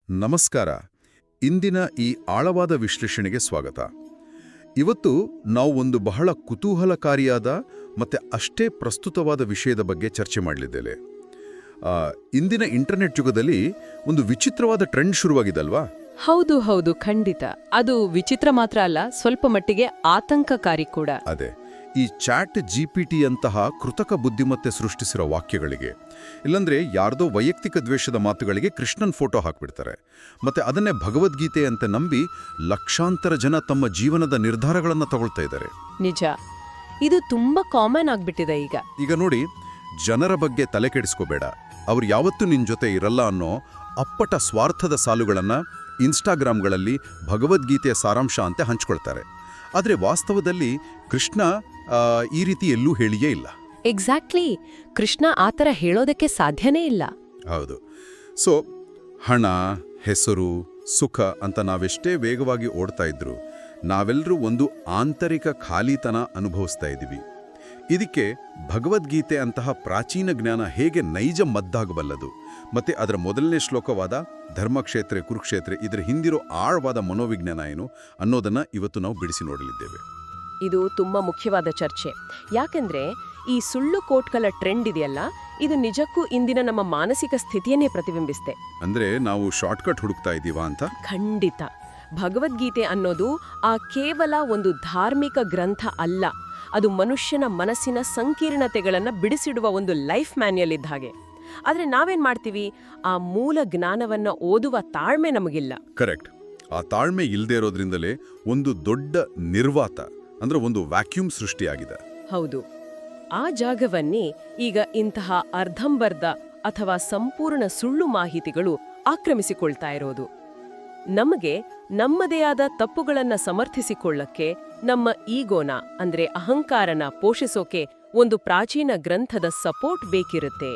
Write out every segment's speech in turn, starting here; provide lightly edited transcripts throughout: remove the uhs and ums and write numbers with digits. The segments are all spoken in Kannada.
ನಮಸ್ಕಾರ. ಇಂದಿನ ಈ ಆಳವಾದ ವಿಶ್ಲೇಷಣೆಗೆ ಸ್ವಾಗತ. ಇವತ್ತು ನಾವು ಒಂದು ಬಹಳ ಕುತೂಹಲಕಾರಿಯಾದ ಮತ್ತೆ ಅಷ್ಟೇ ಪ್ರಸ್ತುತವಾದ ವಿಷಯದ ಬಗ್ಗೆ ಚರ್ಚೆ ಮಾಡಲಿದ್ದೇವೆ. ಇಂದಿನ ಇಂಟರ್ನೆಟ್ ಯುಗದಲ್ಲಿ ಒಂದು ವಿಚಿತ್ರವಾದ ಟ್ರೆಂಡ್ ಶುರುವಾಗಿದಲ್ವಾ? ಹೌದು ಹೌದು, ಖಂಡಿತ. ಅದು ವಿಚಿತ್ರ ಮಾತ್ರ ಅಲ್ಲ, ಸ್ವಲ್ಪ ಮಟ್ಟಿಗೆ ಆತಂಕಕಾರಿ ಕೂಡ. ಅದೇ, ಈ ಚಾಟ್ GPT ಅಂತಹ ಕೃತಕ ಬುದ್ಧಿಮತ್ತೆ ಸೃಷ್ಟಿಸಿರೋ ವಾಕ್ಯಗಳಿಗೆ, ಇಲ್ಲಂದ್ರೆ ಯಾರ್ದೋ ವೈಯಕ್ತಿಕ ದ್ವೇಷದ ಮಾತುಗಳಿಗೆ ಕೃಷ್ಣನ್ ಫೋಟೋ ಹಾಕ್ಬಿಡ್ತಾರೆ. ಮತ್ತೆ ಅದನ್ನೇ ಭಗವದ್ಗೀತೆ ಅಂತ ನಂಬಿ ಲಕ್ಷಾಂತರ ಜನ ತಮ್ಮ ಜೀವನದ ನಿರ್ಧಾರಗಳನ್ನು ತಗೊಳ್ತಾ ಇದ್ದಾರೆ. ನಿಜ, ಇದು ತುಂಬಾ ಕಾಮನ್ ಆಗ್ಬಿಟ್ಟಿದೆ ಈಗ. ಈಗ ನೋಡಿ, ಜನರ ಬಗ್ಗೆ ತಲೆ ಕೆಡಿಸ್ಕೋಬೇಡ, ಅವ್ರು ಯಾವತ್ತೂ ನಿನ್ ಜೊತೆ ಇರಲ್ಲ ಅನ್ನೋ ಅಪ್ಪಟ ಸ್ವಾರ್ಥದ ಸಾಲುಗಳನ್ನ ಇನ್ಸ್ಟಾಗ್ರಾಮ್ಗಳಲ್ಲಿ ಭಗವದ್ಗೀತೆಯ ಸಾರಾಂಶ ಅಂತ ಹಂಚ್ಕೊಳ್ತಾರೆ. ಆದರೆ ವಾಸ್ತವದಲ್ಲಿ ಕೃಷ್ಣ ಈ ರೀತಿ ಎಲ್ಲೂ ಹೇಳಿಯೇ ಇಲ್ಲ. ಎಕ್ಸಾಕ್ಟ್ಲಿ, ಕೃಷ್ಣ ಆತರ ಹೇಳೋದಕ್ಕೆ ಸಾಧ್ಯನೇ ಇಲ್ಲ. ಹೌದು. ಸೊ ಹಣ, ಹೆಸರು, ಸುಖ ಅಂತ ನಾವೆಷ್ಟೇ ವೇಗವಾಗಿ ಓಡ್ತಾ ಇದ್ರು, ನಾವೆಲ್ಲರೂ ಒಂದು ಆಂತರಿಕ ಖಾಲಿತನ ಅನುಭವಿಸ್ತಾ ಇದ್ದೀವಿ. ಇದಕ್ಕೆ ಭಗವದ್ಗೀತೆ ಅಂತಹ ಪ್ರಾಚೀನ ಜ್ಞಾನ ಹೇಗೆ ನೈಜ ಮದ್ದಾಗಬಲ್ಲದು, ಮತ್ತೆ ಅದರ ಮೊದಲನೇ ಶ್ಲೋಕವಾದ ಧರ್ಮಕ್ಷೇತ್ರ ಕುರುಕ್ಷೇತ್ರ ಇದರ ಹಿಂದಿರೋ ಆಳವಾದ ಮನೋವಿಜ್ಞಾನ ಏನು ಅನ್ನೋದನ್ನ ಇವತ್ತು ನಾವು ಬಿಡಿಸಿ ನೋಡಲಿದ್ದೇವೆ. ಇದು ತುಂಬಾ ಮುಖ್ಯವಾದ ಚರ್ಚೆ. ಯಾಕಂದ್ರೆ ಈ ಸುಳ್ಳು ಕೋಟ್ಗಳ ಟ್ರೆಂಡ್ ಇದೆಯಲ್ಲ, ಇದು ನಿಜಕ್ಕೂ ಇಂದಿನ ನಮ್ಮ ಮಾನಸಿಕ ಸ್ಥಿತಿಯನ್ನೇ ಪ್ರತಿಬಿಂಬಿಸುತ್ತೆ. ಅಂದ್ರೆ ನಾವು ಶಾರ್ಟ್ಕಟ್ ಹುಡುಕ್ತಾ ಇದ್ದೀವಾ ಅಂತ? ಖಂಡಿತ. ಭಗವದ್ಗೀತೆ ಅನ್ನೋದು ಕೇವಲ ಒಂದು ಧಾರ್ಮಿಕ ಗ್ರಂಥ ಅಲ್ಲ, ಅದು ಮನುಷ್ಯನ ಮನಸ್ಸಿನ ಸಂಕೀರ್ಣತೆಗಳನ್ನು ಬಿಡಿಸಿಡುವ ಒಂದು ಲೈಫ್ ಮ್ಯಾನ್ಯಲ್ ಇದ್ದ ಹಾಗೆ. ಆದ್ರೆ ನಾವೇನ್ ಮಾಡ್ತೀವಿ, ಆ ಮೂಲ ಜ್ಞಾನವನ್ನ ಓದುವ ತಾಳ್ಮೆ ನಮಗಿಲ್ಲ. ಕರೆಕ್ಟ್. ಆ ತಾಳ್ಮೆ ಇಲ್ಲದೆ ಇರೋದ್ರಿಂದಲೇ ಒಂದು ದೊಡ್ಡ ನಿರ್ವಾತ, ಅಂದ್ರೆ ಒಂದು ವ್ಯಾಕ್ಯೂಮ್ ಸೃಷ್ಟಿಯಾಗಿದೆ. ಹೌದು, ಆ ಜಾಗವನ್ನೇ ಈಗ ಇಂತಹ ಅರ್ಧಂಬರ್ಧ ಅಥವಾ ಸಂಪೂರ್ಣ ಸುಳ್ಳು ಮಾಹಿತಿಗಳು ಆಕ್ರಮಿಸಿಕೊಳ್ತಾ ಇರೋದು. ನಮಗೆ ನಮ್ಮದೇ ಆದ ತಪ್ಪುಗಳನ್ನ ಸಮರ್ಥಿಸಿಕೊಳ್ಳಕ್ಕೆ, ನಮ್ಮ ಈಗೋನ ಅಂದ್ರೆ ಅಹಂಕಾರನ ಪೋಷಿಸೋಕೆ ಒಂದು ಪ್ರಾಚೀನ ಗ್ರಂಥದ ಸಪೋರ್ಟ್ ಬೇಕಿರುತ್ತೆ.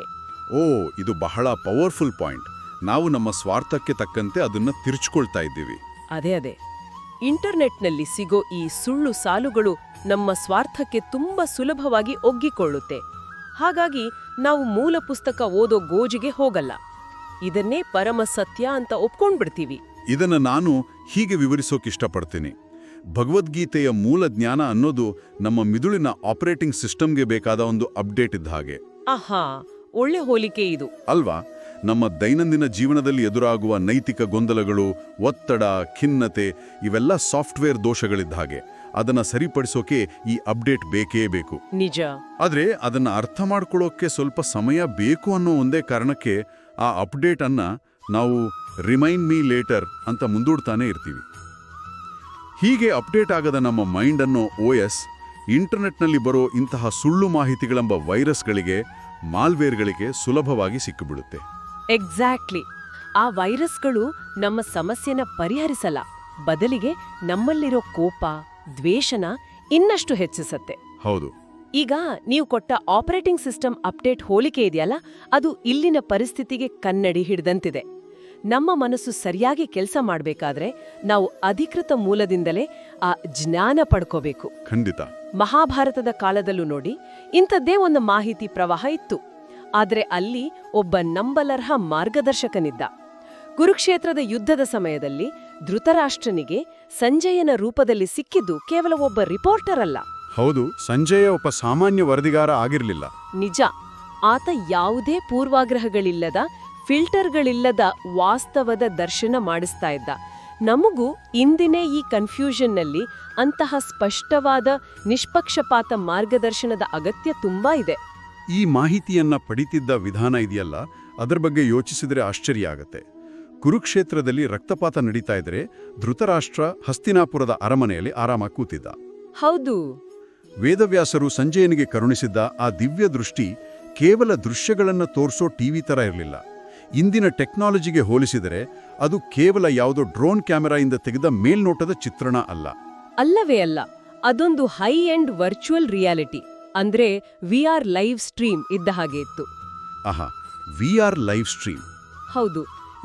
ಇದು ಬಹಳ ಪವರ್ಫುಲ್ ಪಾಯಿಂಟ್. ನಾವು ನಮ್ಮ ಸ್ವಾರ್ಥಕ್ಕೆ ತಕ್ಕಂತೆ ಅದನ್ನ ತಿರುಚಿಕೊಳ್ತಾ ಇದ್ದೀವಿ. ಅದೇ ಇಂಟರ್ನೆಟ್ನಲ್ಲಿ ಸಿಗೋ ಈ ಸುಳ್ಳು ಸಾಲುಗಳು ನಮ್ಮ ಸ್ವಾರ್ಥಕ್ಕೆ ತುಂಬಾ ಸುಲಭವಾಗಿ ಒಗ್ಗಿಕೊಳ್ಳುತ್ತೆ. ಹಾಗಾಗಿ ನಾವು ಮೂಲ ಪುಸ್ತಕ ಓದೋ ಗೋಜಿಗೆ ಹೋಗಲ್ಲ, ಇದನ್ನೇ ಪರಮ ಸತ್ಯ ಅಂತ ಒಪ್ಕೊಂಡ್ಬಿಡ್ತೀವಿ. ಇದನ್ನ ನಾನು ಹೀಗೆ ವಿವರಿಸೋಕಿಷ್ಟಪಡ್ತೀನಿ. ಭಗವದ್ಗೀತೆಯ ಮೂಲ ಜ್ಞಾನ ಅನ್ನೋದು ನಮ್ಮ ಮಿದುಳಿನ ಆಪರೇಟಿಂಗ್ ಸಿಸ್ಟಮ್ಗೆ ಬೇಕಾದ ಒಂದು ಅಪ್ಡೇಟ್ ಇದ್ದ ಹಾಗೆ. ಆಹಾ, ಒಳ್ಳೆ ಹೋಲಿಕೆ ಇದು ಅಲ್ವಾ? ನಮ್ಮ ದೈನಂದಿನ ಜೀವನದಲ್ಲಿ ಎದುರಾಗುವ ನೈತಿಕ ಗೊಂದಲಗಳು, ಒತ್ತಡ, ಖಿನ್ನತೆ ಇವೆಲ್ಲ ಸಾಫ್ಟ್ವೇರ್ ದೋಷಗಳಿದ್ದ ಹಾಗೆ. ಅದನ್ನ ಸರಿಪಡಿಸೋಕೆ ಈ ಅಪ್ಡೇಟ್ ಬೇಕೇ ಬೇಕು. ನಿಜ. ಆದ್ರೆ ಅದನ್ನ ಅರ್ಥ ಮಾಡ್ಕೊಳ್ಳೋಕೆ ಸ್ವಲ್ಪ ಸಮಯ ಬೇಕು ಅನ್ನೋ ಒಂದೇ ಕಾರಣಕ್ಕೆ ಆ ಅಪ್ಡೇಟ್ ಅನ್ನ ನಾವು ರಿಮೈಂಡ್ ಮೀ ಲೇಟರ್ ಅಂತ ಮುಂದೂಡ್ತಾನೆ ಇರ್ತೀವಿ. ಹೀಗೆ ಅಪ್ಡೇಟ್ ಆಗದ ನಮ್ಮ ಮೈಂಡ್ ಅನ್ನೋ OS ಇಂಟರ್ನೆಟ್ನಲ್ಲಿ ಬರೋ ಇಂತಹ ಸುಳ್ಳು ಮಾಹಿತಿಗಳೆಂಬ ವೈರಸ್ಗಳಿಗೆ, ಮಾಲ್ವೇರ್ಗಳಿಗೆ ಸುಲಭವಾಗಿ ಸಿಕ್ಕಿಬಿಡುತ್ತೆ. ಎಕ್ಸಾಕ್ಟ್ಲಿ. ಆ ವೈರಸ್ಗಳು ನಮ್ಮ ಸಮಸ್ಯೆನ ಪರಿಹರಿಸಲ್ಲ, ಬದಲಿಗೆ ನಮ್ಮಲ್ಲಿರೋ ಕೋಪ, ದ್ವೇಷನ ಇನ್ನಷ್ಟು ಹೆಚ್ಚಿಸತ್ತೆ. ಹೌದು. ಈಗ ನೀವು ಕೊಟ್ಟ ಆಪರೇಟಿಂಗ್ ಸಿಸ್ಟಮ್ ಅಪ್ಡೇಟ್ ಹೋಲಿಕೆ ಇದೆಯಲ್ಲ, ಅದು ಇಲ್ಲಿನ ಪರಿಸ್ಥಿತಿಗೆ ಕನ್ನಡಿ ಹಿಡಿದಂತಿದೆ. ನಮ್ಮ ಮನಸ್ಸು ಸರಿಯಾಗಿ ಕೆಲಸ ಮಾಡಬೇಕಾದ್ರೆ ನಾವು ಅಧಿಕೃತ ಮೂಲದಿಂದಲೇ ಆ ಜ್ಞಾನ ಪಡ್ಕೋಬೇಕು. ಖಂಡಿತ. ಮಹಾಭಾರತದ ಕಾಲದಲ್ಲೂ ನೋಡಿ, ಇಂಥದ್ದೇ ಒಂದು ಮಾಹಿತಿ ಪ್ರವಾಹ ಇತ್ತು. ಆದ್ರೆ ಅಲ್ಲಿ ಒಬ್ಬ ನಂಬಲರ್ಹ ಮಾರ್ಗದರ್ಶಕನಿದ್ದ. ಕುರುಕ್ಷೇತ್ರದ ಯುದ್ಧದ ಸಮಯದಲ್ಲಿ ಧೃತರಾಷ್ಟ್ರನಿಗೆ ಸಂಜಯನ ರೂಪದಲ್ಲಿ ಸಿಕ್ಕಿದ್ದು ಕೇವಲ ಒಬ್ಬ ರಿಪೋರ್ಟರ್ ಅಲ್ಲ. ಹೌದು, ಸಂಜಯ ಒಬ್ಬ ಸಾಮಾನ್ಯ ವರದಿಗಾರ ಆಗಿರಲಿಲ್ಲ. ನಿಜ. ಆತ ಯಾವುದೇ ಪೂರ್ವಾಗ್ರಹಗಳಿಲ್ಲದ, ಫಿಲ್ಟರ್ಗಳಿಲ್ಲದ ವಾಸ್ತವದ ದರ್ಶನ ಮಾಡಿಸ್ತಾ ಇದ್ದ. ನಮಗೂ ಇಂದಿನೇ ಈ ಕನ್ಫ್ಯೂಷನ್ನಲ್ಲಿ ಅಂತಹ ಸ್ಪಷ್ಟವಾದ, ನಿಷ್ಪಕ್ಷಪಾತ ಮಾರ್ಗದರ್ಶನದ ಅಗತ್ಯ ತುಂಬಾ ಇದೆ. ಈ ಮಾಹಿತಿಯನ್ನ ಪಡಿತಿದ್ದ ವಿಧಾನ ಇದೆಯಲ್ಲ, ಅದರ ಬಗ್ಗೆ ಯೋಚಿಸಿದ್ರೆ ಆಶ್ಚರ್ಯ ಆಗತ್ತೆ. ಕುರುಕ್ಷೇತ್ರದಲ್ಲಿ ರಕ್ತಪಾತ ನಡೀತಾ ಇದ್ರೆ ಧೃತರಾಷ್ಟ್ರ ಹಸ್ತಿನಾಪುರದ ಅರಮನೆಯಲ್ಲಿ ಆರಾಮಾಗಿ ಕೂತಿದ್ದ. ಹೌದು. ವೇದವ್ಯಾಸರು ಸಂಜಯನಿಗೆ ಕರುಣಿಸಿದ್ದ ಆ ದಿವ್ಯ ದೃಷ್ಟಿ ಕೇವಲ ದೃಶ್ಯಗಳನ್ನು ತೋರಿಸೋ ಟಿವಿ ತರ ಇರಲಿಲ್ಲ. ಇಂದಿನ ಟೆಕ್ನಾಲಜಿಗೆ ಹೋಲಿಸಿದರೆ ಅದು ಕೇವಲ ಯಾವುದೋ ಡ್ರೋನ್ ಕ್ಯಾಮೆರಾಯಿಂದ ತೆಗೆದ ಮೇಲ್ನೋಟದ ಚಿತ್ರಣ ಅಲ್ಲ. ಅಲ್ಲವೇ ಅಲ್ಲ, ಅದೊಂದು ಹೈ ಎಂಡ್ ವರ್ಚುವಲ್ ರಿಯಾಲಿಟಿ, ಅಂದ್ರೆ VR ಲೈವ್ ಸ್ಟ್ರೀಮ್ ಇದ್ದ ಹಾಗೆ ಇತ್ತು. VR live stream. ಹೌದು.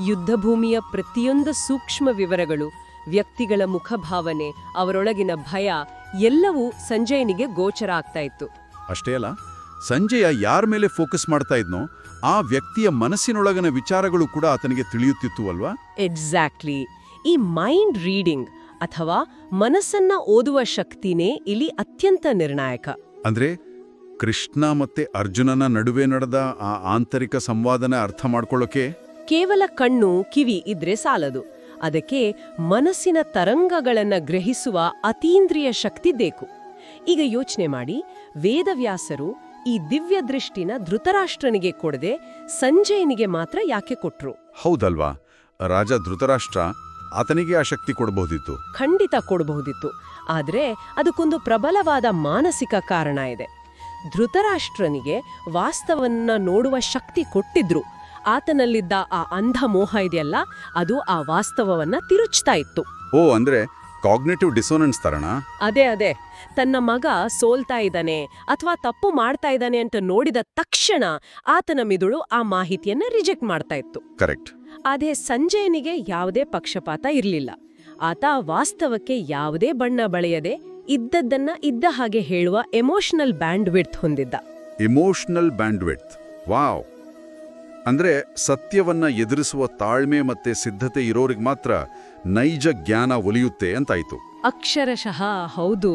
ಯುದ್ಧಭೂಮಿಯ ಪ್ರತಿಯೊಂದು ಸೂಕ್ಷ್ಮ ವಿವರಗಳು, ವ್ಯಕ್ತಿಗಳ ಮುಖಭಾವನೆ, ಅವರೊಳಗಿನ ಭಯ ಎಲ್ಲವೂ ಸಂಜಯನಿಗೆ ಗೋಚರ ಆಗ್ತಾ ಇತ್ತು. ಅಷ್ಟೇ ಅಲ್ಲ, ಸಂಜಯ ಯಾರ ಮೇಲೆ ಫೋಕಸ್ ಮಾಡ್ತಾ ಇದ್ನೋ ಆ ವ್ಯಕ್ತಿಯ ಮನಸ್ಸಿನೊಳಗನ ವಿಚಾರಗಳು ಕೂಡ ಆತನಿಗೆ ತಿಳಿಯುತ್ತಿತ್ತು ಅಲ್ವಾ? ಎಕ್ಸಾಕ್ಟ್ಲಿ. ಈ ಮೈಂಡ್ ರೀಡಿಂಗ್ ಅಥವಾ ಮನಸ್ಸನ್ನ ಓದುವ ಶಕ್ತಿನೇ ಇಲ್ಲಿ ಅತ್ಯಂತ ನಿರ್ಣಾಯಕ. ಅಂದ್ರೆ ಕೃಷ್ಣ ಮತ್ತೆ ಅರ್ಜುನನ ನಡುವೆ ನಡೆದ ಆ ಆಂತರಿಕ ಸಂವಾದನ ಅರ್ಥ ಮಾಡ್ಕೊಳ್ಳೋಕೆ ಕೇವಲ ಕಣ್ಣು ಕಿವಿ ಇದ್ರೆ ಸಾಲದು. ಅದಕ್ಕೆ ಮನಸ್ಸಿನ ತರಂಗಗಳನ್ನ ಗ್ರಹಿಸುವ ಅತೀಂದ್ರಿಯ ಶಕ್ತಿ ಬೇಕು. ಈಗ ಯೋಚನೆ ಮಾಡಿ, ವೇದವ್ಯಾಸರು ಈ ದಿವ್ಯ ದೃಷ್ಟಿನ ಧೃತರಾಷ್ಟ್ರನಿಗೆ ಕೊಡದೆ ಸಂಜಯನಿಗೆ ಮಾತ್ರ ಯಾಕೆ ಕೊಟ್ರು? ಹೌದಲ್ವಾ? ರಾಜ ಧೃತರಾಷ್ಟ್ರ ಆತನಿಗೆ ಆ ಶಕ್ತಿ ಕೊಡಬಹುದಿತ್ತು. ಖಂಡಿತ ಕೊಡಬಹುದಿತ್ತು. ಆದ್ರೆ ಅದಕ್ಕೊಂದು ಪ್ರಬಲವಾದ ಮಾನಸಿಕ ಕಾರಣ ಇದೆ. ಧೃತರಾಷ್ಟ್ರನಿಗೆ ವಾಸ್ತವನ್ನ ನೋಡುವ ಶಕ್ತಿ ಕೊಟ್ಟಿದ್ರು. ಆತನಲ್ಲಿದ್ದ ಆ ಅಂಧ ಮೋಹ ಇದೆಯಲ್ಲ, ಅದು ಆ ವಾಸ್ತವವನ್ನ ತಿರುಚ್ತಾ ಇತ್ತು. ಓ, ಅಂದ್ರೆ ಕಾಗ್ನೇಟಿವ್ ಡಿಸೋನೆನ್ಸ್ ತರಣ? ಅದೇ. ತನ್ನ ಮಗ ಸೋಲ್ತಾ ಇದ್ದಾನೆ ಅಥವಾ ತಪ್ಪು ಮಾಡ್ತಾ ಇದ್ದಾನೆ ಅಂತ ನೋಡಿದ ತಕ್ಷಣ ಆತನ ಮಿದುಳು ಆ ಮಾಹಿತಿಯನ್ನ ರಿಜೆಕ್ಟ್ ಮಾಡ್ತಾ ಇತ್ತು. ಕರೆಕ್ಟ್. ಅದೇ ಸಂಜಯನಿಗೆ ಯಾವುದೇ ಪಕ್ಷಪಾತ ಇರಲಿಲ್ಲ. ಆತ ವಾಸ್ತವಕ್ಕೆ ಯಾವುದೇ ಬಣ್ಣ ಬಳೆಯದೆ ಇದ್ದದ್ದನ್ನ ಇದ್ದ ಹಾಗೆ ಹೇಳುವ ಎಮೋಷನಲ್ ಬ್ಯಾಂಡ್ವಿಡ್ತ್ ಹೊಂದಿದ್ದ. Emotional bandwidth, wow! ಅಂದ್ರೆ ಸತ್ಯವನ್ನ ಎದುರಿಸುವ ತಾಳ್ಮೆ ಮತ್ತೆ ಸಿದ್ಧತೆ ಇರೋರಿಗೆ ಮಾತ್ರ ನೈಜ ಜ್ಞಾನ ಒಲಿಯುತ್ತೆ ಅಂತಾಯ್ತು. ಅಕ್ಷರಶಃ ಹೌದು.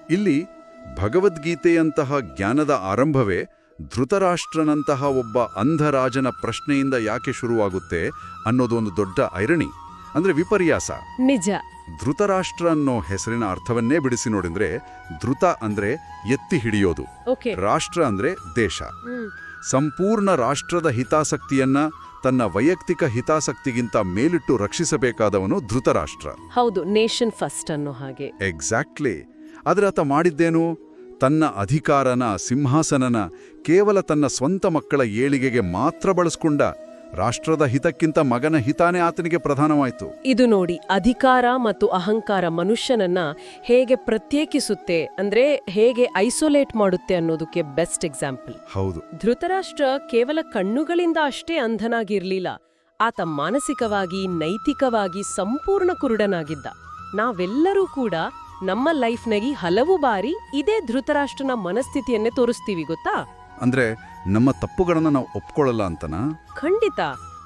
ಇಲ್ಲಿ ಭಗವದ್ಗೀತೆಯಂತಹ ಜ್ಞಾನದ ಆರಂಭವೇ ಧೃತರಾಷ್ಟ್ರನಂತಹ ಒಬ್ಬ ಅಂಧರಾಜನ ಪ್ರಶ್ನೆಯಿಂದ ಯಾಕೆ ಶುರುವಾಗುತ್ತೆ ಅನ್ನೋದೊಂದು ದೊಡ್ಡ ಐರಣಿ, ಅಂದ್ರೆ ವಿಪರ್ಯಾಸ. ನಿಜ. ಧೃತರಾಷ್ಟ್ರ ಅನ್ನೋ ಹೆಸರಿನ ಅರ್ಥವನ್ನೇ ಬಿಡಿಸಿ ನೋಡಿದ್ರೆ, ಧೃತ ಅಂದ್ರೆ ಎತ್ತಿ ಹಿಡಿಯೋದು, ರಾಷ್ಟ್ರ ಅಂದ್ರೆ ದೇಶ. ಸಂಪೂರ್ಣ ರಾಷ್ಟ್ರದ ಹಿತಾಸಕ್ತಿಯನ್ನ ತನ್ನ ವೈಯಕ್ತಿಕ ಹಿತಾಸಕ್ತಿಗಿಂತ ಮೇಲಿಟ್ಟು ರಕ್ಷಿಸಬೇಕಾದವನು ಧೃತರಾಷ್ಟ್ರ. ಹೌದು, ನೇಷನ್ ಫಸ್ಟ್ ಅನ್ನೋ ಹಾಗೆ. ಎಕ್ಸಾಕ್ಟ್ಲಿ. ಆದ್ರೆ ಆತ ಮಾಡಿದ್ದೇನು? ತನ್ನ ಅಧಿಕಾರನ, ಸಿಂಹಾಸನನ ಕೇವಲ ತನ್ನ ಸ್ವಂತ ಮಕ್ಕಳ ಏಳಿಗೆಗೆ ಮಾತ್ರ ಬಳಸ್ಕೊಂಡ. ರಾಷ್ಟ್ರದ ಹಿತಕ್ಕಿಂತ ಮಗನ ಹಿತಾನೇ ಆತನಿಗೆ ಪ್ರಧಾನವಾಯಿತು. ಇದು ನೋಡಿ, ಅಧಿಕಾರ ಮತ್ತು ಅಹಂಕಾರ ಮನುಷ್ಯನನ್ನ ಹೇಗೆ ಪ್ರತ್ಯೇಕಿಸುತ್ತೆ, ಅಂದ್ರೆ ಹೇಗೆ ಐಸೋಲೇಟ್ ಮಾಡುತ್ತೆ ಅನ್ನೋದಕ್ಕೆ ಬೆಸ್ಟ್ ಎಕ್ಸಾಂಪಲ್. ಹೌದು. ಧೃತರಾಷ್ಟ್ರ ಕೇವಲ ಕಣ್ಣುಗಳಿಂದ ಅಷ್ಟೇ ಅಂಧನಾಗಿರ್ಲಿಲ್ಲ. ಆತ ಮಾನಸಿಕವಾಗಿ, ನೈತಿಕವಾಗಿ ಸಂಪೂರ್ಣ ಕುರುಡನಾಗಿದ್ದ. ನಾವೆಲ್ಲರೂ ಕೂಡ ನಮ್ಮ ಲೈಫ್ನಾಗಿ ಹಲವು ಬಾರಿ ಇದೇ ಧೃತರಾಷ್ಟ್ರನ ಮನಸ್ಥಿತಿಯನ್ನೇ ತೋರಿಸ್ತೀವಿ, ಗೊತ್ತಾ? ಅಂದ್ರೆ ನಮ್ಮ ತಪ್ಪುಗಳನ್ನ ನಾವು ಒಪ್ಕೊಳ್ಳಲ್ಲ ಅಂತನಾ? ಖಂಡಿತ.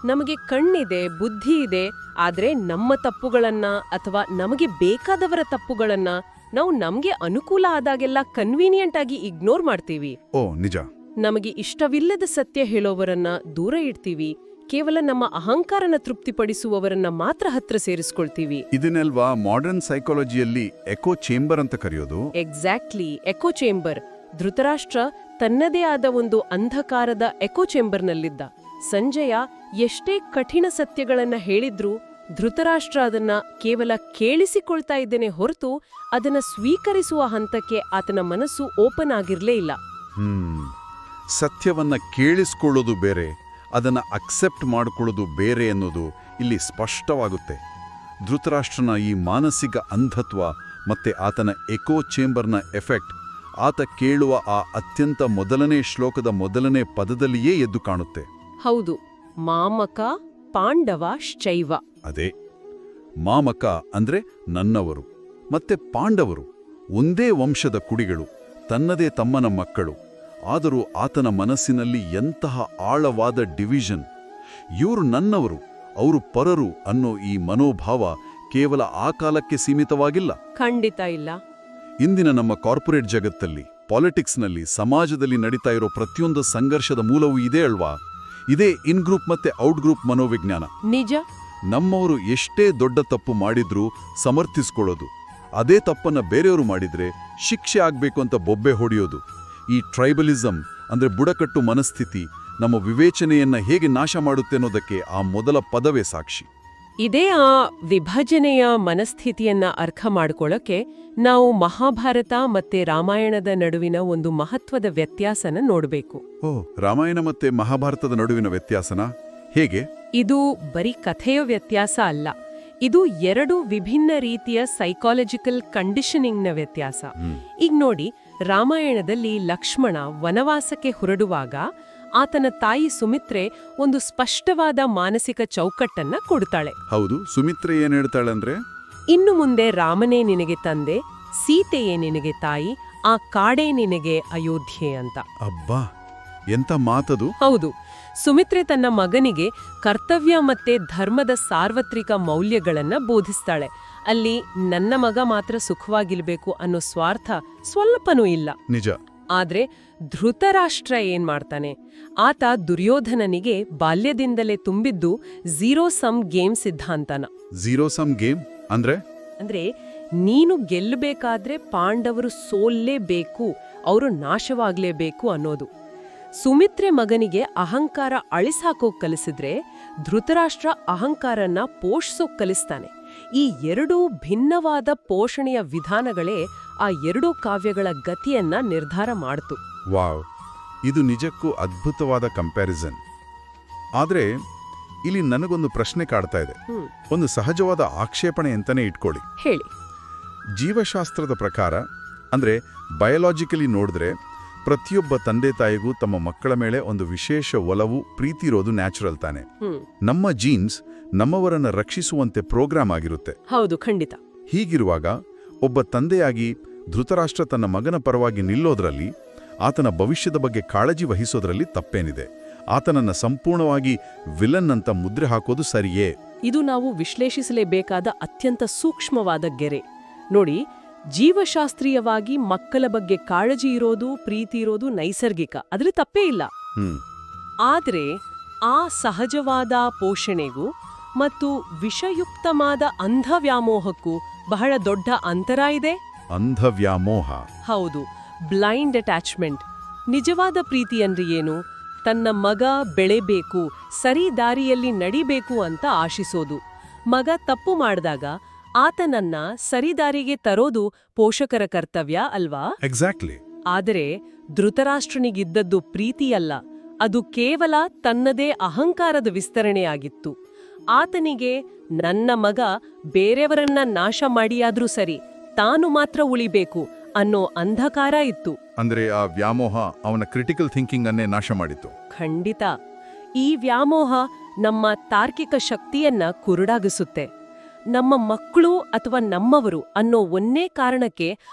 ನಮಗೆ ಕಣ್ಣಿದೆ, ಬುದ್ಧಿ ಇದೆ, ಆದ್ರೆ ನಮ್ಮ ತಪ್ಪುಗಳನ್ನ ಅಥವಾ ನಮಗೆ ಬೇಕಾದವರ ತಪ್ಪುಗಳನ್ನ ನಾವು ನಮ್ಗೆ ಅನುಕೂಲ ಆದಾಗೆಲ್ಲ ಕನ್ವೀನಿಯಂಟ್ ಆಗಿ ಇಗ್ನೋರ್ ಮಾಡ್ತೀವಿ. ಓ, ನಿಜ. ನಮಗೆ ಇಷ್ಟವಿಲ್ಲದ ಸತ್ಯ ಹೇಳೋವರನ್ನ ದೂರ ಇಡ್ತೀವಿ. ಕೇವಲ ನಮ್ಮ ಅಹಂಕಾರನ ತೃಪ್ತಿಪಡಿಸುವವರನ್ನ ಮಾತ್ರ ಹತ್ರ ಸೇರಿಸ್ಕೊಳ್ತೀವಿ. ಇದನ್ನೆಲ್ವಾ ಮಾಡರ್ನ್ ಸೈಕಾಲಜಿಯಲ್ಲಿ ಎಕೋ ಚೇಂಬರ್ ಅಂತ ಕರೆಯೋದು? Exactly, eco chamber. ಧೃತರಾಷ್ಟ್ರ ತನ್ನದೇ ಆದ ಒಂದು ಅಂಧಕಾರದ ಎಕೋ ಚೇಂಬರ್ನಲ್ಲಿದ್ದ. ಸಂಜಯ ಎಷ್ಟೇ ಕಠಿಣ ಸತ್ಯಗಳನ್ನ ಹೇಳಿದ್ರೂ ಧೃತರಾಷ್ಟ್ರ ಅದನ್ನ ಕೇವಲ ಕೇಳಿಸಿಕೊಳ್ತಾ ಇದ್ದೇನೆ ಹೊರತು ಅದನ್ನ ಸ್ವೀಕರಿಸುವ ಹಂತಕ್ಕೆ ಆತನ ಮನಸ್ಸು ಓಪನ್ ಆಗಿರ್ಲೇ ಇಲ್ಲ. ಸತ್ಯವನ್ನ ಕೇಳಿಸ್ಕೊಳ್ಳೋದು ಬೇರೆ, ಅದನ್ನ ಅಕ್ಸೆಪ್ಟ್ ಮಾಡಿಕೊಳ್ಳೋದು ಬೇರೆ ಅನ್ನೋದು ಇಲ್ಲಿ ಸ್ಪಷ್ಟವಾಗುತ್ತೆ. ಧೃತರಾಷ್ಟ್ರನ ಈ ಮಾನಸಿಕ ಅಂಧತ್ವ ಮತ್ತೆ ಆತನ ಎಕೋ ಚೇಂಬರ್ನ ಎಫೆಕ್ಟ್ ಆತ ಕೇಳುವ ಆ ಅತ್ಯಂತ ಮೊದಲನೇ ಶ್ಲೋಕದ ಮೊದಲನೇ ಪದದಲ್ಲಿಯೇ ಎದ್ದು ಕಾಣುತ್ತೆ. ಹೌದು, ಮಾಮಕ ಪಾಂಡವ ಶೈವ. ಅದೇ, ಮಾಮಕ ಅಂದ್ರೆ ನನ್ನವರು, ಮತ್ತೆ ಪಾಂಡವರು ಒಂದೇ ವಂಶದ ಕುಡಿಗಳು, ತನ್ನದೇ ತಮ್ಮನ ಮಕ್ಕಳು. ಆದರೂ ಆತನ ಮನಸ್ಸಿನಲ್ಲಿ ಎಂತಹ ಆಳವಾದ ಡಿವಿಷನ್. ಇವರು ನನ್ನವರು, ಅವರು ಪರರು ಅನ್ನೋ ಈ ಮನೋಭಾವ ಕೇವಲ ಆ ಕಾಲಕ್ಕೆ ಸೀಮಿತವಾಗಿಲ್ಲ. ಖಂಡಿತ ಇಲ್ಲ. ಇಂದಿನ ನಮ್ಮ ಕಾರ್ಪೊರೇಟ್ ಜಗತ್ತಲ್ಲಿ, ಪಾಲಿಟಿಕ್ಸ್ನಲ್ಲಿ, ಸಮಾಜದಲ್ಲಿ ನಡೀತಾ ಇರೋ ಪ್ರತಿಯೊಂದು ಸಂಘರ್ಷದ ಮೂಲವೂ ಇದೇ ಅಲ್ವಾ? ಇದೇ ಇನ್ ಗ್ರೂಪ್ ಮತ್ತೆ ಔಟ್ ಗ್ರೂಪ್ ಮನೋವಿಜ್ಞಾನ. ನಿಜ. ನಮ್ಮವರು ಎಷ್ಟೇ ದೊಡ್ಡ ತಪ್ಪು ಮಾಡಿದ್ರೂ ಸಮರ್ಥಿಸ್ಕೊಳ್ಳೋದು, ಅದೇ ತಪ್ಪನ್ನ ಬೇರೆಯವರು ಮಾಡಿದ್ರೆ ಶಿಕ್ಷೆ ಆಗ್ಬೇಕು ಅಂತ ಬೊಬ್ಬೆ ಹೊಡೆಯೋದು. ಈ ಟ್ರೈಬಲಿಸಂ ಅಂದ್ರೆ ಬುಡಕಟ್ಟು ಮನಸ್ಥಿತಿ ನಮ್ಮ ವಿವೇಚನೆಯನ್ನ ಹೇಗೆ ನಾಶ ಮಾಡುತ್ತೆ ಅನ್ನೋದಕ್ಕೆ ಆ ಮೊದಲ ಪದವೇ ಸಾಕ್ಷಿ. ಇದೇ ಆ ವಿಭಜನೆಯ ಮನಸ್ಥಿತಿಯನ್ನ ಅರ್ಥ ಮಾಡ್ಕೊಳ್ಳೋಕೆ ನಾವು ಮಹಾಭಾರತ ಮತ್ತೆ ರಾಮಾಯಣದ ನಡುವಿನ ಒಂದು ಮಹತ್ವದ ವ್ಯತ್ಯಾಸನ ನೋಡಬೇಕು. ರಾಮಾಯಣ ಮತ್ತೆ ಮಹಾಭಾರತದ ನಡುವಿನ ವ್ಯತ್ಯಾಸನ ಹೇಗೆ? ಇದು ಬರೀ ಕಥೆಯ ವ್ಯತ್ಯಾಸ ಅಲ್ಲ, ಇದು ಎರಡು ವಿಭಿನ್ನ ರೀತಿಯ ಸೈಕಾಲಜಿಕಲ್ ಕಂಡೀಷನಿಂಗ್ನ ವ್ಯತ್ಯಾಸ. ಈಗ ನೋಡಿ, ರಾಮಾಯಣದಲ್ಲಿ ಲಕ್ಷ್ಮಣ ವನವಾಸಕ್ಕೆ ಹೊರಡುವಾಗ ಆತನ ತಾಯಿ ಸುಮಿತ್ರೆ ಒಂದು ಸ್ಪಷ್ಟವಾದ ಮಾನಸಿಕ ಚೌಕಟ್ಟನ್ನ ಕೊಡ್ತಾಳೆ. ಹೌದು, ಸುಮಿತ್ರೆ ಏನ್ ಹೇಳ್ತಾಳಂದ್ರೆ, ಇನ್ನು ಮುಂದೆ ರಾಮನೇ ನಿನಗೆ ತಂದೆ, ಸೀತೆಯೇ ನಿನಗೆ ತಾಯಿ, ಆ ಕಾಡೇ ನಿನಗೆ ಅಯೋಧ್ಯೆ ಅಂತ. ಅಬ್ಬಾ, ಎಂಥ ಮಾತದು. ಹೌದು, ಸುಮಿತ್ರೆ ತನ್ನ ಮಗನಿಗೆ ಕರ್ತವ್ಯ ಮತ್ತೆ ಧರ್ಮದ ಸಾರ್ವತ್ರಿಕ ಮೌಲ್ಯಗಳನ್ನ ಬೋಧಿಸ್ತಾಳೆ. ಅಲ್ಲಿ ನನ್ನ ಮಗ ಮಾತ್ರ ಸುಖವಾಗಿಲ್ಬೇಕು ಅನ್ನೋ ಸ್ವಾರ್ಥ ಸ್ವಲ್ಪನೂ ಇಲ್ಲ. ನಿಜ. ಆದ್ರೆ ಧೃತರಾಷ್ಟ್ರ ಏನ್ ಮಾಡ್ತಾನೆ? ಆತ ದುರ್ಯೋಧನನಿಗೆ ಬಾಲ್ಯದಿಂದಲೇ ತುಂಬಿದ್ದು ಝೀರೋ ಸಮ್ ಗೇಮ್ ಸಿದ್ಧಾಂತನ. ಝೀರೋ ಸಮ್ ಗೇಮ್ ಅಂದ್ರೆ ನೀನು ಗೆಲ್ಲಬೇಕಾದ್ರೆ ಪಾಂಡವರು ಸೋಲ್ಲೇಬೇಕು, ಅವರು ನಾಶವಾಗ್ಲೇಬೇಕು ಅನ್ನೋದು. ಸುಮಿತ್ರೆ ಮಗನಿಗೆ ಅಹಂಕಾರ ಅಳಿಸಾಕೋಕ್ ಕಲಿಸಿದ್ರೆ ಧೃತರಾಷ್ಟ್ರ ಅಹಂಕಾರನ ಪೋಷಿಸೋಕ್ ಕಲಿಸ್ತಾನೆ. ಈ ಎರಡೂ ಭಿನ್ನವಾದ ಪೋಷಣೆಯ ವಿಧಾನಗಳೇ ಆ ಎರಡೂ ಕಾವ್ಯಗಳ ಗತಿಯನ್ನ ನಿರ್ಧಾರ ಮಾಡ್ತು. ವಾವ್, ಇದು ನಿಜಕ್ಕೂ ಅದ್ಭುತವಾದ ಕಂಪ್ಯಾರಿಸನ್. ಆದ್ರೆ ಇಲ್ಲಿ ನನಗೊಂದು ಪ್ರಶ್ನೆ ಕಾಡ್ತಾ ಇದೆ. ಒಂದು ಸಹಜವಾದ ಆಕ್ಷೇಪಣೆ ಅಂತಾನೆ ಇಟ್ಕೊಳ್ಳಿ. ಹೇಳಿ. ಜೀವಶಾಸ್ತ್ರದ ಪ್ರಕಾರ, ಅಂದ್ರೆ ಬಯೋಲಾಜಿಕಲಿ ನೋಡಿದ್ರೆ, ಪ್ರತಿಯೊಬ್ಬ ತಂದೆ ತಾಯಿಗೂ ತಮ್ಮ ಮಕ್ಕಳ ಮೇಲೆ ಒಂದು ವಿಶೇಷ ಒಲವು, ಪ್ರೀತಿ ಇರೋದು ನ್ಯಾಚುರಲ್ ತಾನೆ. ನಮ್ಮ ಜೀನ್ಸ್ ನಮ್ಮವರನ್ನ ರಕ್ಷಿಸುವಂತೆ ಪ್ರೋಗ್ರಾಮ್ ಆಗಿರುತ್ತೆ. ಹೌದು, ಖಂಡಿತ. ಹೀಗಿರುವಾಗ ಒಬ್ಬ ತಂದೆಯಾಗಿ ಧೃತರಾಷ್ಟ್ರ ತನ್ನ ಮಗನ ಪರವಾಗಿ ನಿಲ್ಲೋದ್ರಲ್ಲಿ, ಆತನ ಭವಿಷ್ಯದ ಬಗ್ಗೆ ಕಾಳಜಿ ವಹಿಸೋದ್ರಲ್ಲಿ ತಪ್ಪೇನಿದೆ? ಆತನನ್ನ ಸಂಪೂರ್ಣವಾಗಿ ವಿಲನ್ ಅಂತ ಮುದ್ರೆ ಹಾಕೋದು ಸರಿಯೇ? ಇದು ನಾವು ವಿಶ್ಲೇಷಿಸಲೇಬೇಕಾದ ಅತ್ಯಂತ ಸೂಕ್ಷ್ಮವಾದ ಗೆರೆ. ನೋಡಿ, ಜೀವಶಾಸ್ತ್ರೀಯವಾಗಿ ಮಕ್ಕಳ ಬಗ್ಗೆ ಕಾಳಜಿ ಇರೋದು, ಪ್ರೀತಿ ಇರೋದು ನೈಸರ್ಗಿಕ, ಅದ್ರ ತಪ್ಪೇ ಇಲ್ಲ. ಆದ್ರೆ ಆ ಸಹಜವಾದ ಪೋಷಣೆಗೂ ಮತ್ತು ವಿಷಯುಕ್ತವಾದ ಅಂಧವ್ಯಾಮೋಹಕ್ಕೂ ಬಹಳ ದೊಡ್ಡ ಅಂತರ ಇದೆ. ಅಂಧವ್ಯಾಮೋಹ? ಹೌದು, ಬ್ಲೈಂಡ್ ಅಟ್ಯಾಚ್ಮೆಂಟ್. ನಿಜವಾದ ಪ್ರೀತಿ ಅಂದ್ರೆ ಏನು? ತನ್ನ ಮಗ ಬೆಳೆಬೇಕು, ಸರಿ ದಾರಿಯಲ್ಲಿ ನಡಿಬೇಕು ಅಂತ ಆಶಿಸೋದು. ಮಗ ತಪ್ಪು ಮಾಡಿದಾಗ ಆತನನ್ನ ಸರಿದಾರಿಗೆ ತರೋದು ಪೋಷಕರ ಕರ್ತವ್ಯ ಅಲ್ವಾ? ಎಕ್ಸಾಕ್ಟ್ಲಿ. ಆದರೆ ಧೃತರಾಷ್ಟ್ರನಿಗಿದ್ದದ್ದು ಪ್ರೀತಿಯಲ್ಲ, ಅದು ಕೇವಲ ತನ್ನದೇ ಅಹಂಕಾರದ ವಿಸ್ತರಣೆಯಾಗಿತ್ತು. ಆತನಿಗೆ ನನ್ನ ಮಗ ಬೇರೆಯವರನ್ನ ನಾಶ ಮಾಡಿಯಾದ್ರೂ ಸರಿ, ತಾನು ಮಾತ್ರ ಉಳಿಬೇಕು ಅನ್ನೋ ಅಂಧಕಾರ ಇತ್ತು. ಅಂದ್ರೆ ಆ ವ್ಯಾಮೋಹ ಅವನ ಕ್ರಿಟಿಕಲ್ ಥಿಂಕಿಂಗ್ ಅನ್ನೇ ನಾಶ ಮಾಡಿತು. ಖಂಡಿತ. ಈ ವ್ಯಾಮೋಹ ನಮ್ಮ ತಾರ್ಕಿಕ ಶಕ್ತಿಯನ್ನ ಕುರುಡಾಗಿಸುತ್ತೆ. ನಮ್ಮ ಮಕ್ಕಳು ಅಥವಾ ನಮ್ಮವರು ಅನ್ನೋ ಒಂದೇ ಕಾರಣಕ್ಕೆ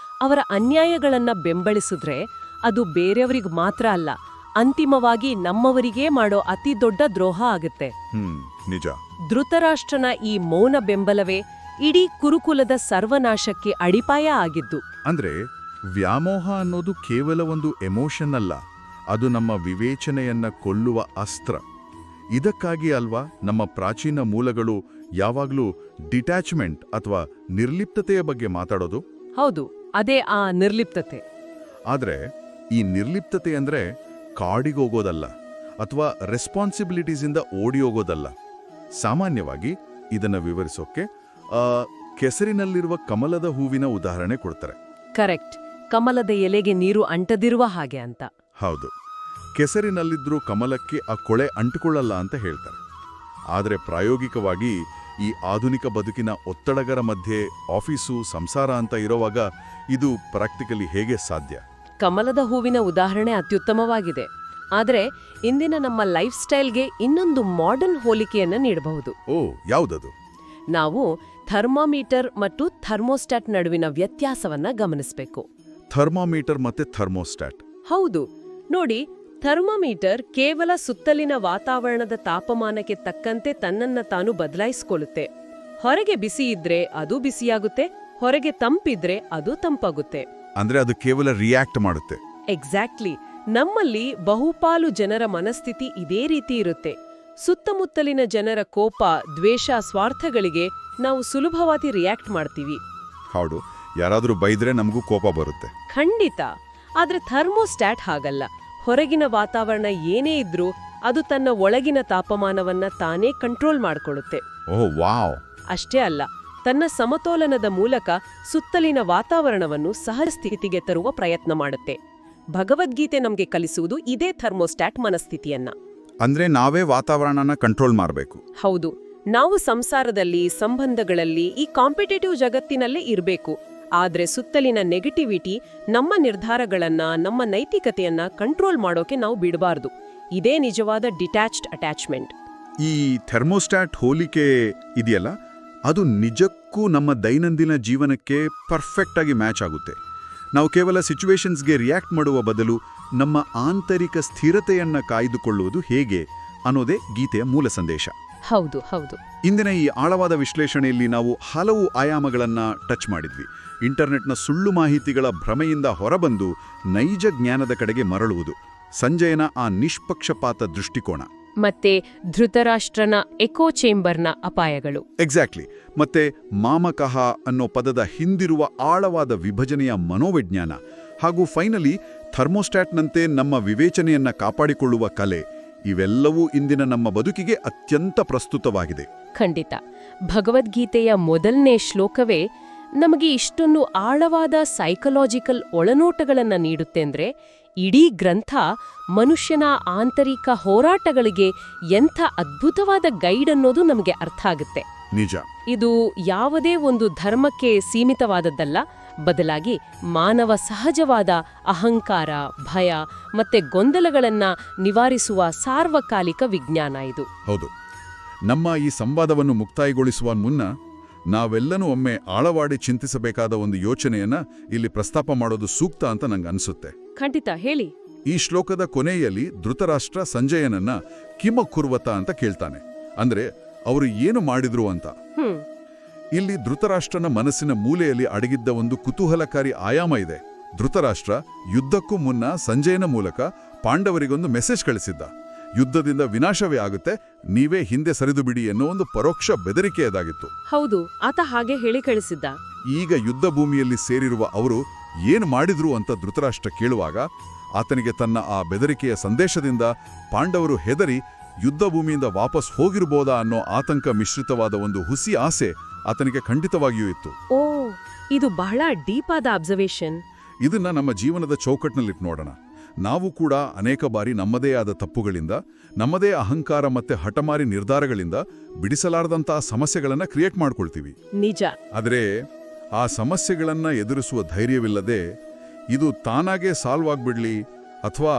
ಅವರ ಅನ್ಯಾಯಗಳನ್ನ ಬೆಂಬಲಿಸಿದ್ರೆ ಅದು ಬೇರೆಯವರಿಗೆ ಮಾತ್ರ ಅಲ್ಲ, ಅಂತಿಮವಾಗಿ ನಮ್ಮವರಿಗೇ ಮಾಡೋ ಅತಿ ದೊಡ್ಡ ದ್ರೋಹ ಆಗುತ್ತೆ. ನಿಜ. ಧೃತರಾಷ್ಟ್ರನ ಈ ಮೌನ ಬೆಂಬಲವೇ ಇಡೀ ಕುರುಕುಲದ ಸರ್ವನಾಶಕ್ಕೆ ಅಡಿಪಾಯ ಆಗಿದ್ದು. ಅಂದ್ರೆ ವ್ಯಾಮೋಹ ಅನ್ನೋದು ಕೇವಲ ಒಂದು ಎಮೋಷನ್ ಅಲ್ಲ, ಅದು ನಮ್ಮ ವಿವೇಚನೆಯನ್ನ ಕೊಲ್ಲುವ ಅಸ್ತ್ರ. ಇದಕ್ಕಾಗಿ ಅಲ್ವಾ ನಮ್ಮ ಪ್ರಾಚೀನ ಮೂಲಗಳು ಯಾವಾಗ್ಲೂ ಡಿಟ್ಯಾಚ್ಮೆಂಟ್ ಅಥವಾ ನಿರ್ಲಿಪ್ತತೆಯ ಬಗ್ಗೆ ಮಾತಾಡೋದು? ಹೌದು, ಅದೇ ಆ ನಿರ್ಲಿಪ್ತತೆ. ಆದ್ರೆ ಈ ನಿರ್ಲಿಪ್ತತೆ ಅಂದ್ರೆ ಕಾಡಿಗೋಗೋದಲ್ಲ ಅಥವಾ ರೆಸ್ಪಾನ್ಸಿಬಿಲಿಟೀಸಿಂದ ಓಡಿ ಹೋಗೋದಲ್ಲ. ಸಾಮಾನ್ಯವಾಗಿ ಇದನ್ನ ವಿವರಿಸೋಕೆ ಕೆಸರಿನಲ್ಲಿರುವ ಕಮಲದ ಹೂವಿನ ಉದಾಹರಣೆ ಕೊಡ್ತಾರೆ. ಕರೆಕ್ಟ್, ಕಮಲದ ಎಲೆಗೆ ನೀರು ಅಂಟದಿರುವ ಹಾಗೆ ಅಂತ. ಹೌದು, ಕೆಸರಿನಲ್ಲಿದ್ರೂ ಕಮಲಕ್ಕೆ ಆ ಕೊಳೆ ಅಂಟಿಕೊಳ್ಳಲ್ಲ ಅಂತ ಹೇಳ್ತಾರೆ. ಆದರೆ ಪ್ರಾಯೋಗಿಕವಾಗಿ ಈ ಆಧುನಿಕ ಬದುಕಿನ ಒತ್ತಡಗರ ಮಧ್ಯೆ ಆಫೀಸು, ಸಂಸಾರ ಅಂತ ಇರೋವಾಗ ಇದು ಪ್ರಾಕ್ಟಿಕಲಿ ಹೇಗೆ ಸಾಧ್ಯ? ಕಮಲದ ಹೂವಿನ ಉದಾಹರಣೆ ಅತ್ಯುತ್ತಮವಾಗಿದೆ. ಆದರೆ ಇಂದಿನ ನಮ್ಮ ಲೈಫ್ ಸ್ಟೈಲ್ಗೆ ಇನ್ನೊಂದು ಮಾಡರ್ನ್ ಹೋಲಿಕೆಯನ್ನ ನೀಡಬಹುದು. ಓ, ಯಾವುದದು? ನಾವು ಥರ್ಮಾಮೀಟರ್ ಮತ್ತು ಥರ್ಮೋಸ್ಟಾಟ್ ನಡುವಿನ ವ್ಯತ್ಯಾಸವನ್ನ ಗಮನಿಸಬೇಕು. ಥರ್ಮಾಮೀಟರ್ ಮತ್ತೆ ಥರ್ಮೋಸ್ಟಾಟ್? ಹೌದು ನೋಡಿ, ಥರ್ಮಾಮೀಟರ್ ಕೇವಲ ಸುತ್ತಲಿನ ವಾತಾವರಣದ ತಾಪಮಾನಕ್ಕೆ ತಕ್ಕಂತೆ ತನ್ನನ್ನ ತಾನು ಬದಲಾಯಿಸಿಕೊಳ್ಳುತ್ತೆ. ಹೊರಗೆ ಬಿಸಿ ಇದ್ರೆ ಅದು ಬಿಸಿಯಾಗುತ್ತೆ, ಹೊರಗೆ ತಂಪಿದ್ರೆ ಅದು ತಂಪಾಗುತ್ತೆ. ಅಂದ್ರೆ ಅದು ಕೇವಲ ರಿಯಾಕ್ಟ್ ಮಾಡುತ್ತೆ. ಎಕ್ಸಾಕ್ಟ್ಲಿ. ನಮ್ಮಲ್ಲಿ ಬಹುಪಾಲು ಜನರ ಮನಸ್ಥಿತಿ ಇದೇ ರೀತಿ ಇರುತ್ತೆ. ಸುತ್ತಮುತ್ತಲಿನ ಜನರ ಕೋಪ, ದ್ವೇಷ, ಸ್ವಾರ್ಥಗಳಿಗೆ ನಾವು ಸುಲಭವಾಗಿ ರಿಯಾಕ್ಟ್ ಮಾಡ್ತೀವಿ. ಹೌದು, ಯಾರಾದ್ರೂ ಬೈದ್ರೆ ನಮಗೂ ಕೋಪ ಬರುತ್ತೆ. ಖಂಡಿತ. ಆದ್ರೆ ಥರ್ಮೋಸ್ಟಾಟ್ ಹಾಗಲ್ಲ. ಹೊರಗಿನ ವಾತಾವರಣ ಏನೇ ಇದ್ರೂ ಅದು ತನ್ನ ಒಳಗಿನ ತಾಪಮಾನವನ್ನ ತಾನೇ ಕಂಟ್ರೋಲ್ ಮಾಡಿಕೊಳ್ಳುತ್ತೆ. ಓಹ್ ವಾವ್! ಅಷ್ಟೇ ಅಲ್ಲ, ತನ್ನ ಸಮತೋಲನದ ಮೂಲಕ ಸುತ್ತಲಿನ ವಾತಾವರಣವನ್ನು ಸಹಜ ಸ್ಥಿತಿಗೆ ತರುವ ಪ್ರಯತ್ನ ಮಾಡುತ್ತೆ. ಭಗವದ್ಗೀತೆ ನಮಗೆ ಕಲಿಸುವುದು ಇದೇ ಥರ್ಮೋಸ್ಟಾಟ್ ಮನಸ್ಥಿತಿಯನ್ನ. ಅಂದ್ರೆ ನಾವೇ ವಾತಾವರಣನ ಕಂಟ್ರೋಲ್ ಮಾಡಬೇಕು. ಹೌದು, ನಾವು ಸಂಸಾರದಲ್ಲಿ, ಸಂಬಂಧಗಳಲ್ಲಿ, ಈ ಕಾಂಪಿಟೇಟಿವ್ ಜಗತ್ತಿನಲ್ಲೇ ಇರಬೇಕು. ಆದ್ರೆ ಸುತ್ತಲಿನ ನೆಗೆಟಿವಿಟಿ ನಮ್ಮ ನಿರ್ಧಾರಗಳನ್ನ, ನಮ್ಮ ನೈತಿಕತೆಯನ್ನ ಕಂಟ್ರೋಲ್ ಮಾಡೋಕೆ ನಾವು ಬಿಡಬಾರ್ದು. ಇದೇ ನಿಜವಾದ ಡಿಟ್ಯಾಚ್ಡ್ ಅಟ್ಯಾಚ್ಮೆಂಟ್. ಈ ಥರ್ಮೋಸ್ಟಾಟ್ ಹೋಲಿಕೆ ಇದೆಯಲ್ಲ, ಅದು ನಿಜಕ್ಕೂ ನಮ್ಮ ದೈನಂದಿನ ಜೀವನಕ್ಕೆ ಪರ್ಫೆಕ್ಟ್ ಆಗಿ ಮ್ಯಾಚ್ ಆಗುತ್ತೆ. ನಾವು ಕೇವಲ ಸಿಚುವೇಶನ್ಸ್ಗೆ ರಿಯಾಕ್ಟ್ ಮಾಡುವ ಬದಲು ನಮ್ಮ ಆಂತರಿಕ ಸ್ಥಿರತೆಯನ್ನ ಕಾಯ್ದುಕೊಳ್ಳುವುದು ಹೇಗೆ ಅನ್ನೋದೇ ಗೀತೆಯ ಮೂಲ ಸಂದೇಶ. ಹೌದು ಹೌದು. ಇಂದಿನ ಈ ಆಳವಾದ ವಿಶ್ಲೇಷಣೆಯಲ್ಲಿ ನಾವು ಹಲವು ಆಯಾಮಗಳನ್ನ ಟಚ್ ಮಾಡಿದ್ವಿ. ಇಂಟರ್ನೆಟ್ನ ಸುಳ್ಳು ಮಾಹಿತಿಗಳ ಭ್ರಮೆಯಿಂದ ಹೊರಬಂದು ನೈಜ ಜ್ಞಾನದ ಕಡೆಗೆ ಮರಳುವುದು, ಸಂಜಯನ ಆ ನಿಷ್ಪಕ್ಷಪಾತ ದೃಷ್ಟಿಕೋನ, ಮತ್ತೆ ಧೃತರಾಷ್ಟ್ರನ ಎಕೋ ಚೇಂಬರ್ನ ಅಪಾಯಗಳು. ಎಕ್ಸಾಕ್ಟ್ಲಿ. ಮತ್ತೆ ಮಾಮಕಃ ಅನ್ನೋ ಪದದ ಹಿಂದಿರುವ ಆಳವಾದ ವಿಭಜನೆಯ ಮನೋವಿಜ್ಞಾನ, ಹಾಗೂ ಫೈನಲಿ ಥರ್ಮೋಸ್ಟ್ಯಾಟ್ನಂತೆ ನಮ್ಮ ವಿವೇಚನೆಯನ್ನ ಕಾಪಾಡಿಕೊಳ್ಳುವ ಕಲೆ, ಇವೆಲ್ಲವೂ ಇಂದಿನ ನಮ್ಮ ಬದುಕಿಗೆ ಅತ್ಯಂತ ಪ್ರಸ್ತುತವಾಗಿದೆ. ಖಂಡಿತ. ಭಗವದ್ಗೀತೆಯ ಮೊದಲನೇ ಶ್ಲೋಕವೇ ನಮಗೆ ಇಷ್ಟೊಂದು ಆಳವಾದ ಸೈಕಲಾಜಿಕಲ್ ಒಳನೋಟಗಳನ್ನ ನೀಡುತ್ತೆ ಅಂದ್ರೆ, ಇಡೀ ಗ್ರಂಥ ಮನುಷ್ಯನ ಆಂತರಿಕ ಹೋರಾಟಗಳಿಗೆ ಎಂಥ ಅದ್ಭುತವಾದ ಗೈಡ್ ಅನ್ನೋದು ನಮಗೆ ಅರ್ಥ ಆಗುತ್ತೆ. ನಿಜ. ಇದು ಯಾವುದೇ ಒಂದು ಧರ್ಮಕ್ಕೆ ಸೀಮಿತವಾದದ್ದಲ್ಲ, ಬದಲಾಗಿ ಮಾನವ ಸಹಜವಾದ ಅಹಂಕಾರ, ಭಯ ಮತ್ತೆ ಗೊಂದಲಗಳನ್ನ ನಿವಾರಿಸುವ ಸಾರ್ವಕಾಲಿಕ ವಿಜ್ಞಾನ ಇದು. ಹೌದು. ನಮ್ಮ ಈ ಸಂವಾದವನ್ನು ಮುಕ್ತಾಯಗೊಳಿಸುವ ಮುನ್ನ ನಾವೆಲ್ಲನೂ ಒಮ್ಮೆ ಆಳವಾಡಿ ಚಿಂತಿಸಬೇಕಾದ ಒಂದು ಯೋಚನೆಯನ್ನ ಇಲ್ಲಿ ಪ್ರಸ್ತಾಪ ಮಾಡೋದು ಸೂಕ್ತ ಅಂತ ನಂಗೆ ಅನ್ಸುತ್ತೆ. ಖಂಡಿತ, ಹೇಳಿ. ಈ ಶ್ಲೋಕದ ಕೊನೆಯಲ್ಲಿ ಧೃತರಾಷ್ಟ್ರ ಸಂಜಯನನ್ನ ಕಿಮಕುರ್ವತ ಅಂತ ಕೇಳ್ತಾನೆ. ಅಂದ್ರೆ ಅವರು ಏನು ಮಾಡಿದ್ರು ಅಂತ. ಇಲ್ಲಿ ಧೃತರಾಷ್ಟ್ರನ ಮನಸ್ಸಿನ ಮೂಲೆಯಲ್ಲಿ ಅಡಗಿದ್ದ ಒಂದು ಕುತೂಹಲಕಾರಿ ಆಯಾಮ ಇದೆ. ಧೃತರಾಷ್ಟ್ರ ಯುದ್ಧಕ್ಕೂ ಮುನ್ನ ಸಂಜಯನ ಮೂಲಕ ಪಾಂಡವರಿಗೊಂದು ಮೆಸೇಜ್ ಕಳಿಸಿದ್ದ. ಯುದ್ಧದಿಂದ ವಿನಾಶವೇ ಆಗುತ್ತೆ, ನೀವೇ ಹಿಂದೆ ಸರಿದು ಬಿಡಿ ಎನ್ನೋ ಒಂದು ಪರೋಕ್ಷ ಬೆದರಿಕೆಯದಾಗಿತ್ತು. ಹೌದು, ಆತ ಹಾಗೆ ಹೇಳಿ ಕಳಿಸಿದ್ದ. ಈಗ ಯುದ್ಧ ಭೂಮಿಯಲ್ಲಿ ಸೇರಿರುವ ಅವರು ಏನು ಮಾಡಿದ್ರು ಅಂತ ಧೃತರಾಷ್ಟ್ರ ಕೇಳುವಾಗ ಆತನಿಗೆ ತನ್ನ ಆ ಬೆದರಿಕೆಯ ಸಂದೇಶದಿಂದ ಪಾಂಡವರು ಹೆದರಿ ಯುದ್ಧ ಭೂಮಿಯಿಂದ ವಾಪಸ್ ಹೋಗಿರ್ಬೋದಾ ಅನ್ನೋ ಆತಂಕ ಮಿಶ್ರಿತವಾದ ಒಂದು ಹುಸಿ ಆಸೆ ಆತನಿಗೆ ಖಂಡಿತವಾಗಿಯೂ ಇತ್ತು. ಓ, ಇದು ಬಹಳ ಡೀಪ್ ಆದ ಅಬ್ಸರ್ವೇಷನ್. ಇದನ್ನ ನಮ್ಮ ಜೀವನದ ಚೌಕಟ್ಟಿನಲ್ಲಿಟ್ಟು ನೋಡೋಣ. ನಾವು ಕೂಡ ಅನೇಕ ಬಾರಿ ನಮ್ಮದೇ ಆದ ತಪ್ಪುಗಳಿಂದ, ನಮ್ಮದೇ ಅಹಂಕಾರ ಮತ್ತೆ ಹಠಮಾರಿ ನಿರ್ಧಾರಗಳಿಂದ ಬಿಡಿಸಲಾರದಂತಹ ಸಮಸ್ಯೆಗಳನ್ನ ಕ್ರಿಯೇಟ್ ಮಾಡ್ಕೊಳ್ತೀವಿ. ನಿಜ. ಆದರೆ ಆ ಸಮಸ್ಯೆಗಳನ್ನ ಎದುರಿಸುವ ಧೈರ್ಯವಿಲ್ಲದೆ ಇದು ತಾನಾಗೇ ಸಾಲ್ವ್ ಆಗ್ಬಿಡ್ಲಿ ಅಥವಾ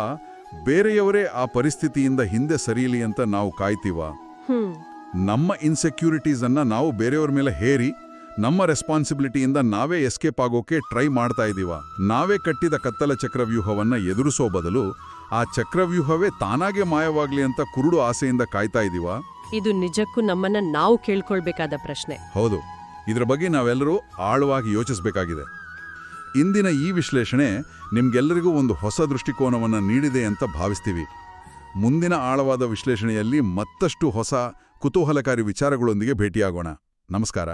ಬೇರೆಯವರೇ ಆ ಪರಿಸ್ಥಿತಿಯಿಂದ ಹಿಂದೆ ಸರಿಯಲಿ ಅಂತ ನಾವು ಕಾಯ್ತೀವ. ನಮ್ಮ ಇನ್ಸೆಕ್ಯೂರಿಟೀಸ್ ಅನ್ನ ನಾವು ಬೇರೆಯವ್ರ ಮೇಲೆ ಹೇರಿ ನಮ್ಮ ರೆಸ್ಪಾನ್ಸಿಬಿಲಿಟಿಯಿಂದ ನಾವೇ ಎಸ್ಕೇಪ್ ಆಗೋಕೆ ಟ್ರೈ ಮಾಡ್ತಾ ಇದೀವ. ನಾವೇ ಕಟ್ಟಿದ ಕತ್ತಲ ಚಕ್ರವ್ಯೂಹವನ್ನ ಎದುರಿಸೋ ಬದಲು ಆ ಚಕ್ರವ್ಯೂಹವೇ ತಾನಾಗೆ ಮಾಯವಾಗ್ಲಿ ಅಂತ ಕುರುಡು ಆಸೆಯಿಂದ ಕಾಯ್ತಾ ಇದೀವ. ಇದು ನಿಜಕ್ಕೂ ನಮ್ಮನ್ನ ನಾವು ಕೇಳ್ಕೊಳ್ಬೇಕಾದ ಪ್ರಶ್ನೆ. ಹೌದು, ಇದರ ಬಗ್ಗೆ ನಾವೆಲ್ಲರೂ ಆಳವಾಗಿ ಯೋಚಿಸಬೇಕಾಗಿದೆ. ಇಂದಿನ ಈ ವಿಶ್ಲೇಷಣೆ ನಿಮ್ಗೆಲ್ಲರಿಗೂ ಒಂದು ಹೊಸ ದೃಷ್ಟಿಕೋನವನ್ನು ನೀಡಿದೆ ಅಂತ ಭಾವಿಸ್ತೀವಿ. ಮುಂದಿನ ಆಳವಾದ ವಿಶ್ಲೇಷಣೆಯಲ್ಲಿ ಮತ್ತಷ್ಟು ಹೊಸ ಕುತೂಹಲಕಾರಿ ವಿಚಾರಗಳೊಂದಿಗೆ ಭೇಟಿಯಾಗೋಣ. ನಮಸ್ಕಾರ.